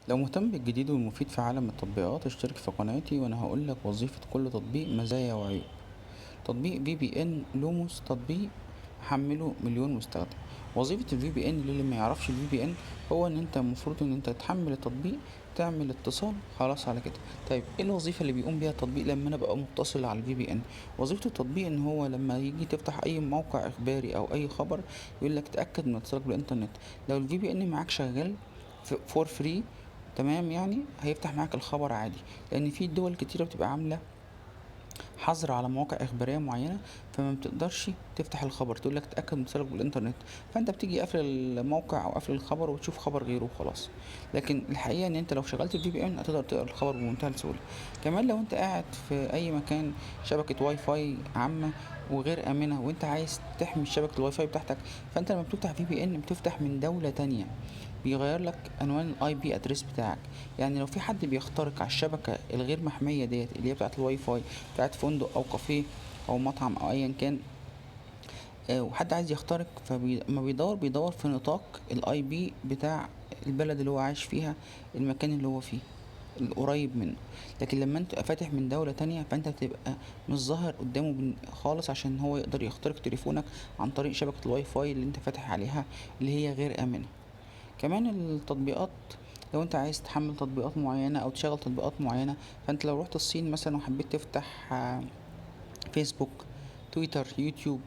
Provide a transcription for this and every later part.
لو مهتم بالجديد والمفيد في عالم التطبيقات اشترك في قناتي وانا هقولك وظيفة كل تطبيق، مزايا وعيوب. تطبيق في بي ان لوموس تطبيق حمله مليون مستخدم. وظيفة الفي بي ان للي ما يعرفش الفي بي ان هو ان انت المفروض ان انت تحمل التطبيق، تعمل اتصال، خلاص على كده. طيب ايه الوظيفة اللي بيقوم بيها التطبيق لما انا بقى متصل على الفي بي ان؟ وظيفة التطبيق ان هو لما يجي تفتح اي موقع اخباري او اي خبر يقول لك تأكد من اتصالك بالانترنت. لو الفي بي ان معاك شغال فور فري، تمام، يعني هيفتح معاك الخبر عادي. لان في دول كتيرة بتبقى عاملة حظر على مواقع اخباريه معينه، فما بتقدرش تفتح الخبر، تقول لك تاكد من اتصالك بالانترنت، فانت بتيجي قافل الموقع او قافل الخبر وتشوف خبر غيره وخلاص. لكن الحقيقه ان انت لو شغلت الفي بي ان هتقدر تقرا الخبر بمنتهى السهوله. كمان لو انت قاعد في اي مكان شبكه واي فاي عامه وغير امنه وانت عايز تحمي شبكه الواي فاي بتاعتك، فانت لما بتفتح في بي ان بتفتح من دوله تانية، بيغير لك عنوان الاي بي ادريس بتاعك. يعني لو في حد بيخترق على الشبكه الغير محميه ديت اللي هي بتاعه الواي فاي بتاعت فندق او كافيه او مطعم او ايا كان، وحد عايز يخترق، فما بيدور في نطاق الاي بي بتاع البلد اللي هو عايش فيها، المكان اللي هو فيه القريب منه. لكن لما انت فاتح من دولة تانية فانت بتبقى مش ظاهر قدامه خالص، عشان هو يقدر يخترق تليفونك عن طريق شبكة الواي فاي اللي انت فاتح عليها اللي هي غير امنة. كمان التطبيقات، لو انت عايز تحمل تطبيقات معينة او تشغل تطبيقات معينة، فانت لو رحت الصين مثلا وحبيت تفتح فيسبوك، تويتر، يوتيوب،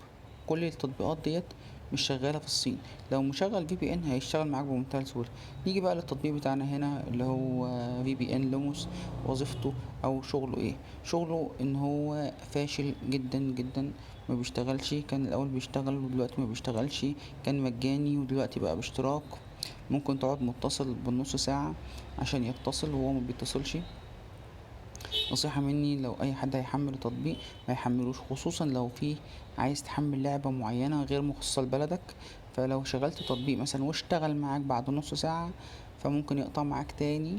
كل التطبيقات ديت مش شغالة في الصين. لو مشغل في بي ان هيشتغل معاك بمنتهى السهولة. نيجي بقى للتطبيق بتاعنا هنا اللي هو في بي ان لوموس. وظيفته او شغله ايه؟ شغله ان هو فاشل جدا جدا، ما بيشتغلش. كان الاول بيشتغل ودلوقتي ما بيشتغلش. كان مجاني ودلوقتي بقى باشتراك. ممكن تقعد متصل بالنص ساعة عشان يتصل وهو ما بيتصلش. نصيحة مني، لو اي حد هيحمل التطبيق ما يحملوش، خصوصا لو في عايز تحمل لعبة معينة غير مخصصة لبلدك. فلو شغلت تطبيق مثلا واشتغل معاك بعد نص ساعة فممكن يقطع معاك تاني،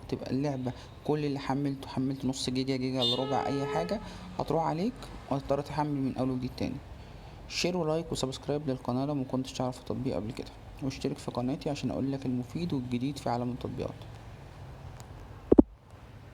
تبقى اللعبة كل اللي حملت نص جيجا، جيجا الا ربع، اي حاجة هتروح عليك وهتضطر تحمل من اول وجديد تاني. شير ولايك وسبسكرايب للقناة لو مكنتش تعرف التطبيق قبل كده، واشترك في قناتي عشان اقولك المفيد والجديد في عالم التطبيقات.